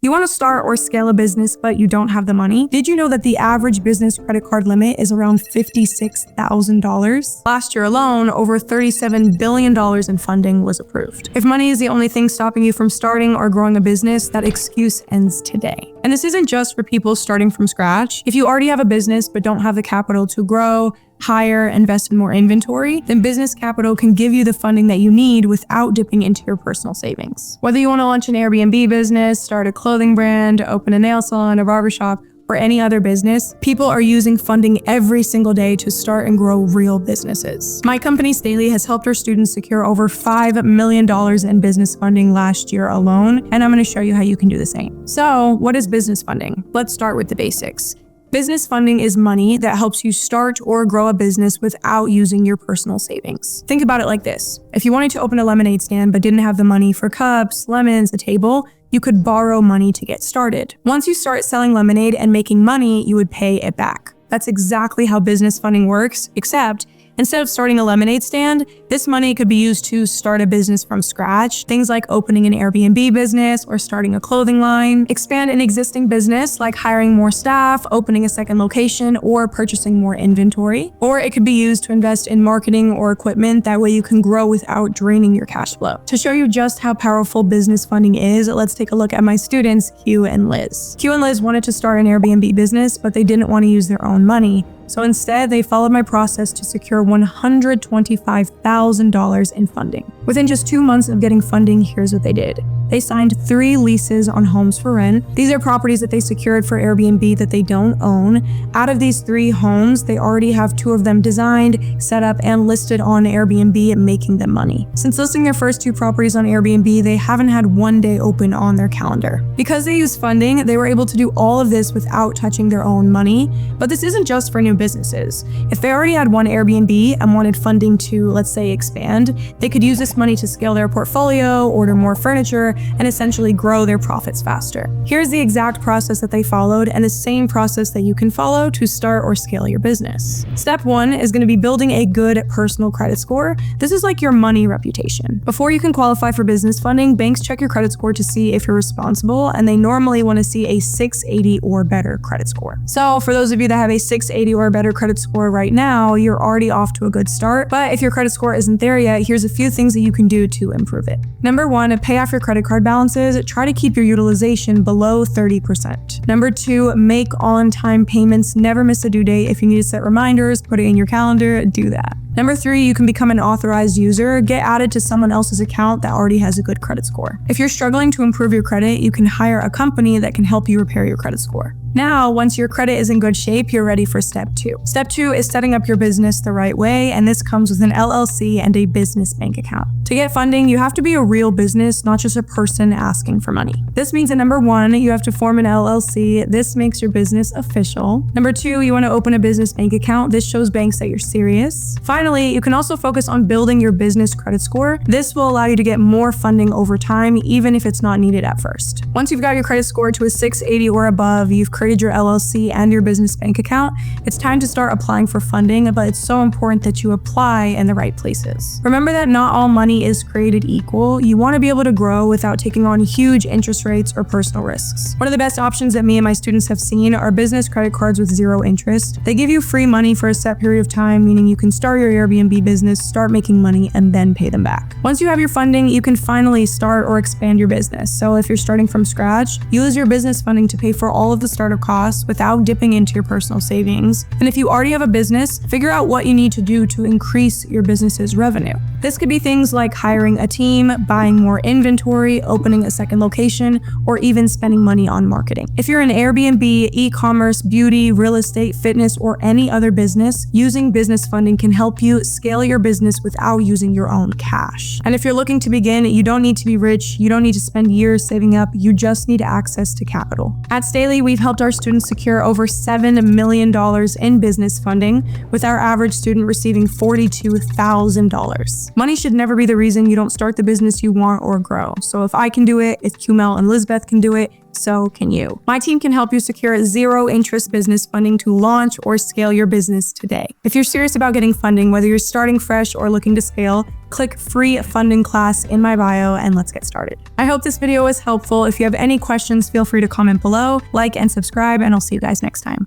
You want to start or scale a business, but you don't have the money? Did you know that the average business credit card limit is around $56,000? Last year alone, over $37 billion in funding was approved. If money is the only thing stopping you from starting or growing a business, that excuse ends today. And this isn't just for people starting from scratch. If you already have a business but don't have the capital to grow, hire, invest in more inventory, then business capital can give you the funding that you need without dipping into your personal savings. Whether you want to launch an Airbnb business, start a clothing brand, open a nail salon, a barbershop, or any other business, people are using funding every single day to start and grow real businesses. My company, Staley, has helped our students secure over $5 million in business funding last year alone, and I'm going to show you how you can do the same. So, what is business funding? Let's start with the basics. Business funding is money that helps you start or grow a business without using your personal savings. Think about it like this. If you wanted to open a lemonade stand but didn't have the money for cups, lemons, a table, you could borrow money to get started. Once you start selling lemonade and making money, you would pay it back. That's exactly how business funding works, except instead of starting a lemonade stand, this money could be used to start a business from scratch. Things like opening an Airbnb business or starting a clothing line, expand an existing business like hiring more staff, opening a second location, or purchasing more inventory. Or it could be used to invest in marketing or equipment. That way you can grow without draining your cash flow. To show you just how powerful business funding is, let's take a look at my students, Q and Liz. Q and Liz wanted to start an Airbnb business, but they didn't want to use their own money. So instead, they followed my process to secure $125,000 in funding. Within just 2 months of getting funding, here's what they did. They signed 3 leases on homes for rent. These are properties that they secured for Airbnb that they don't own. Out of these 3 homes, they already have 2 of them designed, set up, and listed on Airbnb, making them money. Since listing their first 2 properties on Airbnb, they haven't had one day open on their calendar. Because they used funding, they were able to do all of this without touching their own money. But this isn't just for new businesses. If they already had one Airbnb and wanted funding to, let's say, expand, they could use this money to scale their portfolio, order more furniture, and essentially grow their profits faster. Here's the exact process that they followed and the same process that you can follow to start or scale your business. Step 1 is going to be building a good personal credit score. This is like your money reputation. Before you can qualify for business funding, banks check your credit score to see if you're responsible, and they normally want to see a 680 or better credit score. So for those of you that have a 680 or better credit score right now, you're already off to a good start. But if your credit score isn't there yet, here's a few things that you can do to improve it. Number 1, pay off your credit card balances. Try to keep your utilization below 30%. Number 2, make on-time payments. Never miss a due date. If you need to set reminders, put it in your calendar, do that. Number 3, you can become an authorized user. Get added to someone else's account that already has a good credit score. If you're struggling to improve your credit, you can hire a company that can help you repair your credit score. Now, once your credit is in good shape, you're ready for step 2. Step 2 is setting up your business the right way, and this comes with an LLC and a business bank account. To get funding, you have to be a real business, not just a person asking for money. This means that number 1, you have to form an LLC. This makes your business official. Number 2, you want to open a business bank account. This shows banks that you're serious. Finally, you can also focus on building your business credit score. This will allow you to get more funding over time, even if it's not needed at first. Once you've got your credit score to a 680 or above, you've created your LLC and your business bank account, it's time to start applying for funding, but it's so important that you apply in the right places. Remember that not all money is created equal. You want to be able to grow without taking on huge interest rates or personal risks. One of the best options that me and my students have seen are business credit cards with 0 interest. They give you free money for a set period of time, meaning you can start your Airbnb business, start making money, and then pay them back. Once you have your funding, you can finally start or expand your business. So if you're starting from scratch, use your business funding to pay for all of the startup costs without dipping into your personal savings. And if you already have a business, figure out what you need to do to increase your business's revenue. This could be things like hiring a team, buying more inventory, opening a second location, or even spending money on marketing. If you're an Airbnb, e-commerce, beauty, real estate, fitness, or any other business, using business funding can help you scale your business without using your own cash. And if you're looking to begin, you don't need to be rich, you don't need to spend years saving up, you just need access to capital. At Staley, we've helped our students secure over $7 million in business funding, with our average student receiving $42,000. Money should never be the reason you don't start the business you want or grow. So if I can do it, if Qmel and Lizbeth can do it, so can you. My team can help you secure zero interest business funding to launch or scale your business today. If you're serious about getting funding, whether you're starting fresh or looking to scale, click free funding class in my bio and let's get started. I hope this video was helpful. If you have any questions, feel free to comment below, like and subscribe, and I'll see you guys next time.